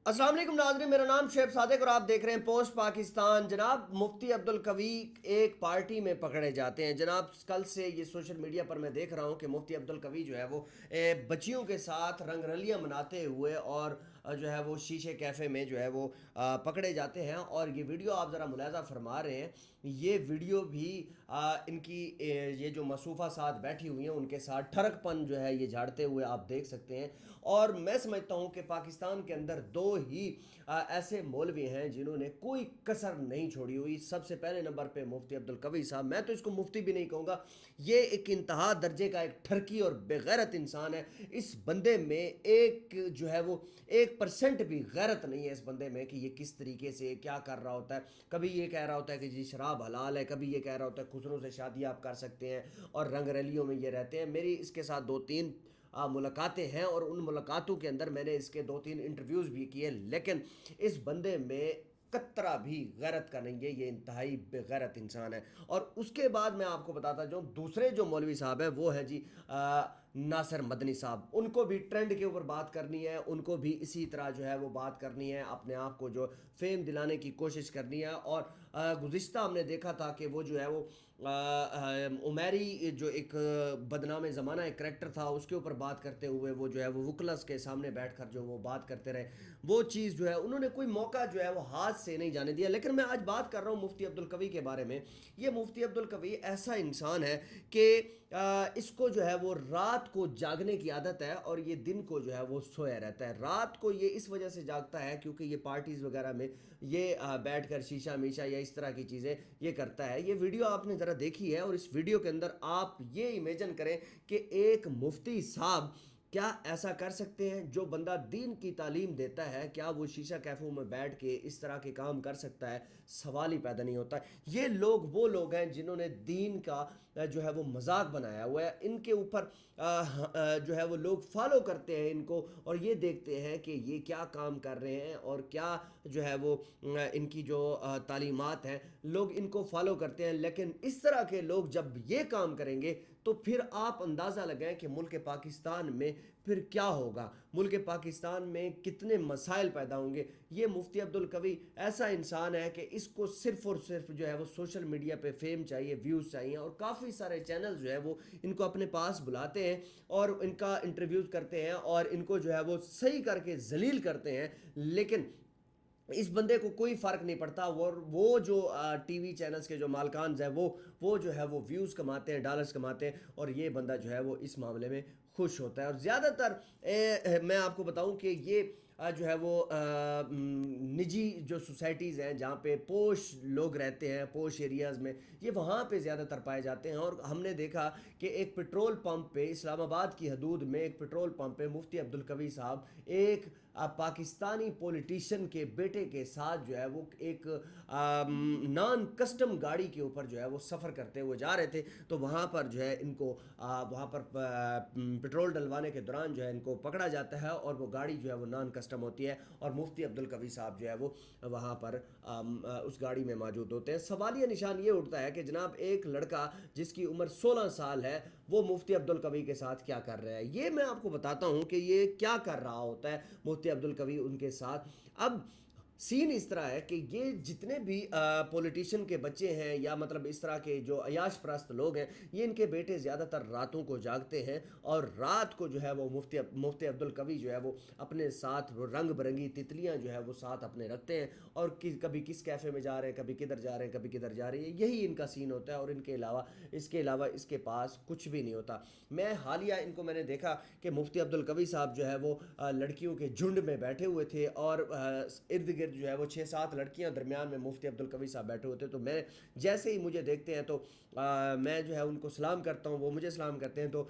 अस्सलाम वालेकुम नाज़रीन, मेरा नाम शेख सादिक और आप देख रहे हैं पोस्ट पाकिस्तान। जनाब, मुफ्ती अब्दुल कवी एक पार्टी में पकड़े जाते हैं। जनाब, कल से ये सोशल मीडिया पर मैं देख रहा हूँ कि मुफ्ती अब्दुल कवी जो है वो बच्चियों के साथ रंगरलियाँ मनाते हुए और जो है वो शीशे कैफ़े में जो है वो पकड़े जाते हैं। और ये वीडियो आप ज़रा मुलाज़ा फरमा रहे हैं, ये वीडियो भी इनकी ये जो मसूफ़ा साथ बैठी हुई हैं उनके साथ ठरकपन जो है ये झाड़ते हुए आप देख सकते हैं। और मैं समझता हूँ कि पाकिस्तान के अंदर दो ही ऐसे मौलवी हैं जिन्होंने कोई कसर नहीं छोड़ी हुई। सबसे पहले नंबर पे मुफ्ती अब्दुल कवी साहब, मैं तो इसको मुफ्ती भी नहीं कहूँगा, ये एक इंतहा दर्जे का एक ठरकी और बेगैरत इंसान है। इस बंदे में एक जो है वो 1% भी गैरत नहीं है इस बंदे में कि ये किस तरीके से क्या कर रहा होता है। कभी ये कह रहा होता है कि जी शराब हलाल है, कभी ये कह रहा होता है खुसरों से शादी आप कर सकते हैं और रंग रैलियों में ये रहते हैं। मेरी इसके साथ दो तीन मुलाकातें हैं और उन मुलाकातों के अंदर मैंने इसके दो तीन इंटरव्यूज़ भी किए, लेकिन इस बंदे में कतरा भी गैरत का नहीं है। ये इंतहाई बेगैरत इंसान है। और उसके बाद मैं आपको बताता जाऊँ, दूसरे जो मौलवी साहब हैं वो है जी नासिर मदनी साहब। उनको भी ट्रेंड के ऊपर बात करनी है, उनको भी इसी तरह जो है वो बात करनी है, अपने आप को जो फेम दिलाने की कोशिश करनी है। और गुज़िश्ता हमने देखा था कि वो जो है वो उमेरी जो एक बदनाम ज़माना एक करैक्टर था उसके ऊपर बात करते हुए वो जो है वो वुकलस के सामने बैठकर जो वो बात करते रहे, वो चीज़ जो है उन्होंने कोई मौका जो है वो हाथ से नहीं जाने दिया। लेकिन मैं आज बात कर रहा हूँ मुफ्ती अब्दुल कवी के बारे में। ये मुफ्ती अब्दुल कवी ऐसा इंसान है कि इसको जो है वो रात को जागने की आदत है और ये दिन को जो है वो सोया रहता है। रात को ये इस वजह से जागता है क्योंकि ये पार्टीज़ वगैरह में ये बैठकर शीशा मीशा या इस तरह की चीज़ें ये करता है। ये वीडियो आपने ज़रा देखी है और इस वीडियो के अंदर आप ये इमेजिन करें कि एक मुफ्ती साहब क्या ऐसा कर सकते हैं? जो बंदा दीन की तालीम देता है, क्या वो शीशा कैफ़ों में बैठ के इस तरह के काम कर सकता है? सवाल ही पैदा नहीं होता। ये लोग वो लोग हैं जिन्होंने दीन का जो है वो मजाक बनाया हुआ है। इनके ऊपर जो है वो लोग फॉलो करते हैं इनको और ये देखते हैं कि ये क्या काम कर रहे हैं और क्या जो है वो इनकी जो तालीमात हैं लोग इनको फॉलो करते हैं। लेकिन इस तरह के लोग जब ये काम करेंगे तो फिर आप अंदाज़ा लगाएं कि मुल्क पाकिस्तान में फिर क्या होगा, मुल्क पाकिस्तान में कितने मसाइल पैदा होंगे। ये मुफ्ती अब्दुल कवी ऐसा इंसान है कि इसको सिर्फ़ और सिर्फ जो है वो सोशल मीडिया पे फेम चाहिए, व्यूज़ चाहिए और काफ़ी सारे चैनल जो है वो इनको अपने पास बुलाते हैं और इनका इंटरव्यूज़ करते हैं और इनको जो है वो सही करके जलील करते हैं। लेकिन इस बंदे को कोई फ़र्क नहीं पड़ता। और वो जो टीवी चैनल्स के जो मालकान हैं वो जो है वो व्यूज़ कमाते हैं, डॉलर्स कमाते हैं और ये बंदा जो है वो इस मामले में खुश होता है। और ज़्यादातर मैं आपको बताऊं कि ये जो है वो निजी जो सोसाइटीज़ हैं जहाँ पे पोश लोग रहते हैं, पोश एरियाज़ में, ये वहाँ पे ज़्यादातर पाए जाते हैं। और हमने देखा कि एक पेट्रोल पंप पे, इस्लामाबाद की हदूद में एक पेट्रोल पंप पे मुफ्ती अब्दुल कवी साहब एक पाकिस्तानी पॉलिटिशियन के बेटे के साथ जो है वो एक नॉन कस्टम गाड़ी के ऊपर जो है वो सफ़र करते हुए जा रहे थे। तो वहाँ पर जो है इनको वहाँ पर पेट्रोल डलवाने के दौरान जो है इनको पकड़ा जाता है और वो गाड़ी जो है वो नॉन कस्टम होती है और मुफ्ती अब्दुल कवी साहब जो है वो वहाँ पर उस गाड़ी में मौजूद होते हैं। सवालिया निशान ये उठता है कि जनाब एक लड़का जिसकी उम्र 16 साल है वो मुफ्ती अब्दुल कवी के साथ क्या कर रहा है। ये मैं आपको बताता हूँ कि ये क्या कर रहा होता है मुफ्ती अब्दुल कवी उनके साथ। अब सीन इस तरह है कि ये जितने भी पॉलिटिशियन के बच्चे हैं या मतलब इस तरह के जो अयाश प्रस्त लोग हैं, ये इनके बेटे ज़्यादातर रातों को जागते हैं और रात को जो है वो मुफ्ती अब्दुल कवी जो है वो अपने साथ वो रंग बिरंगी तितलियां जो है वो साथ अपने रखते हैं और कभी किस कैफ़े में जा रहे हैं, कभी किधर जा रहे हैं, कभी किधर जा रही है। यही इनका सीन होता है और इसके अलावा इसके पास कुछ भी नहीं होता। मैं हालिया इनको मैंने देखा कि मुफ्ती अब्दुल कवी साहब जो है वो लड़कियों के झुंड में बैठे हुए थे और इर्द गिर्द जो है वो 6-7 लड़कियां दरमियान में मुफ्ती अब्दुल कवी साहब बैठे होते। तो मैं जैसे ही मुझे देखते हैं तो मैं जो है उनको सलाम करता हूँ, वो मुझे सलाम करते हैं। तो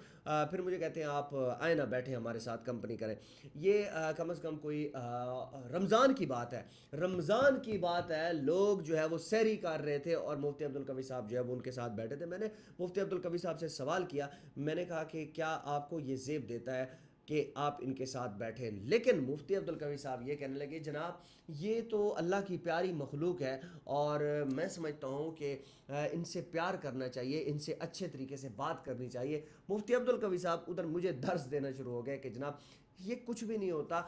फिर मुझे कहते हैं आप आए ना बैठे हमारे साथ कंपनी करें। ये कम से कम कोई रमज़ान की बात है, रमज़ान की बात है, लोग जो है वो सहरी कर रहे थे और मुफ्ती अब्दुल कवी साहब जो है वो उनके साथ बैठे थे। मैंने मुफ्ती अब्दुल कवी साहब से सवाल किया, मैंने कहा कि क्या आपको ये ज़ेब देता है कि आप इनके साथ बैठे। लेकिन मुफ्ती अब्दुल कवी साहब ये कहने लगे जनाब ये तो अल्लाह की प्यारी मखलूक है और मैं समझता हूँ कि इनसे प्यार करना चाहिए, इनसे अच्छे तरीके से बात करनी चाहिए। मुफ्ती अब्दुल कवी साहब उधर मुझे दर्स देना शुरू हो गए कि जनाब یہ کچھ بھی نہیں ہوتا.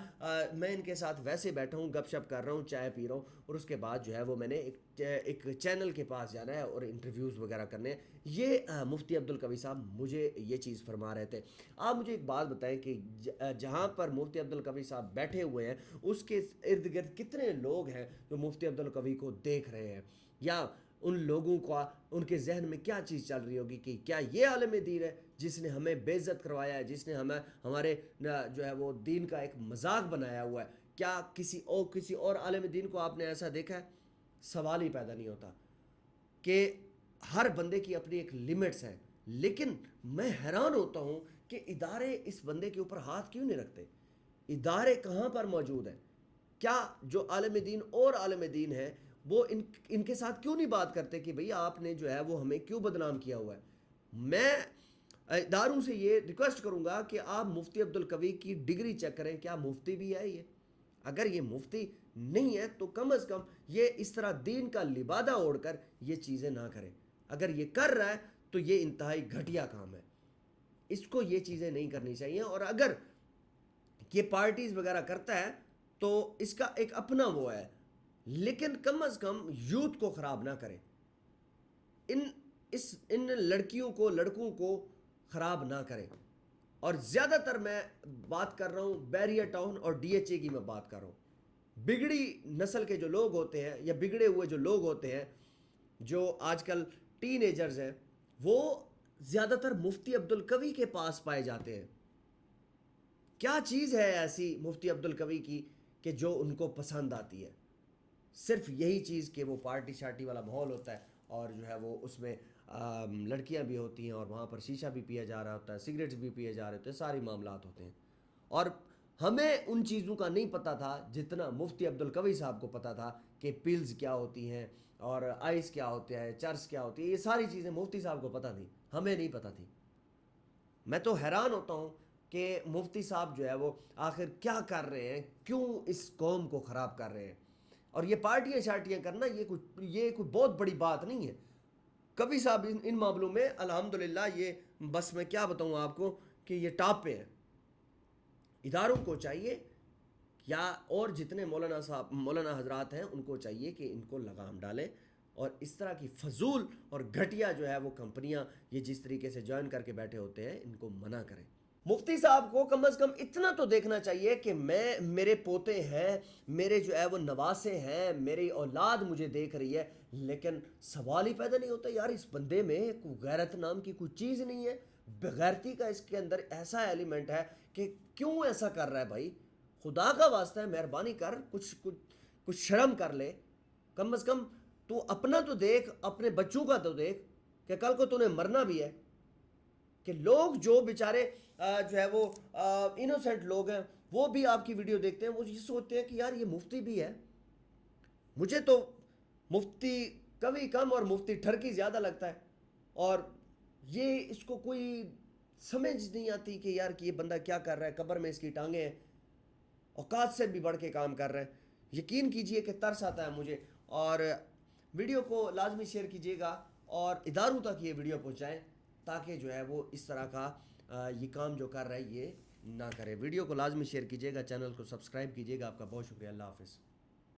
میں ان کے ساتھ ویسے بیٹھا ہوں، گپ شپ کر رہا ہوں، چائے پی رہا ہوں، اور اس کے بعد جو ہے وہ میں نے ایک چینل کے پاس جانا ہے اور انٹرویوز وغیرہ کرنے ہیں. یہ مفتی عبدالقوی صاحب مجھے یہ چیز فرما رہے تھے. آپ مجھے ایک بات بتائیں کہ جہاں پر مفتی عبدالقوی صاحب بیٹھے ہوئے ہیں اس کے ارد گرد کتنے لوگ ہیں جو مفتی عبدالقوی کو دیکھ رہے ہیں، یا ان لوگوں کا ان کے ذہن میں کیا چیز چل رہی ہوگی کہ کیا یہ عالم دین ہے جس نے ہمیں بے عزت کروایا ہے، جس نے ہمارے جو ہے وہ دین کا ایک مذاق بنایا ہوا ہے. کیا کسی اور عالم دین کو آپ نے ایسا دیکھا ہے؟ سوال ہی پیدا نہیں ہوتا. کہ ہر بندے کی اپنی ایک لمٹس ہیں، لیکن میں حیران ہوتا ہوں کہ ادارے اس بندے کے اوپر ہاتھ کیوں نہیں رکھتے. ادارے کہاں پر موجود ہیں؟ کیا جو عالم دین اور عالم دین ہے وہ ان کے ساتھ کیوں نہیں بات کرتے کہ بھئی آپ نے جو ہے وہ ہمیں کیوں بدنام کیا ہوا ہے. میں اداروں سے یہ ریکویسٹ کروں گا کہ آپ مفتی عبدالقوی کی ڈگری چیک کریں، کیا مفتی بھی ہے یہ؟ اگر یہ مفتی نہیں ہے تو کم از کم یہ اس طرح دین کا لبادہ اوڑھ کر یہ چیزیں نہ کرے. اگر یہ کر رہا ہے تو یہ انتہائی گھٹیا کام ہے، اس کو یہ چیزیں نہیں کرنی چاہیے. اور اگر یہ پارٹیز وغیرہ کرتا ہے تو اس کا ایک اپنا وہ ہے، لیکن کم از کم یوتھ کو خراب نہ کرے. ان لڑکیوں کو لڑکوں کو خراب نہ کرے. اور زیادہ تر میں بات کر رہا ہوں بیریا ٹاؤن اور ڈی ایچ اے کی میں بات کر رہا ہوں. بگڑی نسل کے جو لوگ ہوتے ہیں یا بگڑے ہوئے جو لوگ ہوتے ہیں جو آج کل ٹین ایجرز ہیں، وہ زیادہ تر مفتی عبدالقوی کے پاس پائے جاتے ہیں. کیا چیز ہے ایسی مفتی عبدالقوی کی کہ جو ان کو پسند آتی ہے؟ صرف یہی چیز کہ وہ پارٹی شارٹی والا ماحول ہوتا ہے اور جو ہے وہ اس میں لڑکیاں بھی ہوتی ہیں اور وہاں پر شیشہ بھی پیا جا رہا ہوتا ہے، سگریٹس بھی پیے جا رہے ہوتے ہیں، ساری معاملات ہوتے ہیں. اور ہمیں ان چیزوں کا نہیں پتہ تھا جتنا مفتی عبدالقوی صاحب کو پتہ تھا کہ پیلز کیا ہوتی ہیں اور آئس کیا ہوتے ہیں، چرس کیا ہوتی ہے. یہ ساری چیزیں مفتی صاحب کو پتہ تھیں، ہمیں نہیں پتہ تھی. میں تو حیران ہوتا ہوں کہ مفتی صاحب جو ہے وہ آخر کیا کر رہے ہیں، کیوں اس قوم کو خراب کر رہے ہیں. اور یہ پارٹیاں شارٹیاں کرنا یہ کوئی بہت بڑی بات نہیں ہے. کبھی صاحب ان معاملوں میں الحمدللہ یہ بس میں کیا بتاؤں آپ کو کہ یہ ٹاپ پہ ہیں. اداروں کو چاہیے یا اور جتنے مولانا حضرات ہیں ان کو چاہیے کہ ان کو لگام ڈالیں اور اس طرح کی فضول اور گھٹیا جو ہے وہ کمپنیاں یہ جس طریقے سے جوائن کر کے بیٹھے ہوتے ہیں ان کو منع کریں. مفتی صاحب کو کم از کم اتنا تو دیکھنا چاہیے کہ میرے پوتے ہیں، میرے جو ہے وہ نواسے ہیں، میری اولاد مجھے دیکھ رہی ہے، لیکن سوال ہی پیدا نہیں ہوتا یار اس بندے میں کوئی غیرت نام کی کوئی چیز نہیں ہے. بغیرتی کا اس کے اندر ایسا ایلیمنٹ ہے کہ کیوں ایسا کر رہا ہے بھائی؟ خدا کا واسطہ ہے مہربانی کر کچھ شرم کر لے. کم از کم تو اپنا تو دیکھ، اپنے بچوں کا تو دیکھ کہ کل کو تو نے مرنا بھی ہے. کہ لوگ جو بیچارے جو ہے وہ انوسنٹ لوگ ہیں وہ بھی آپ کی ویڈیو دیکھتے ہیں، وہ یہ سوچتے ہیں کہ یار یہ مفتی بھی ہے. مجھے تو مفتی کبھی کم اور مفتی ٹھرکی زیادہ لگتا ہے. اور یہ اس کو کوئی سمجھ نہیں آتی کہ یار کہ یہ بندہ کیا کر رہا ہے. قبر میں اس کی ٹانگیں ہیں، اوقات سے بھی بڑھ کے کام کر رہے ہیں. یقین کیجئے کہ ترس آتا ہے مجھے. اور ویڈیو کو لازمی شیئر کیجئے گا اور اداروں تک یہ ویڈیو پہنچائیں تاکہ جو ہے وہ اس طرح کا یہ کام جو کر رہا ہے یہ نہ کرے. ویڈیو کو لازمی شیئر کیجئے گا، چینل کو سبسکرائب کیجئے گا. آپ کا بہت شکریہ. اللہ حافظ.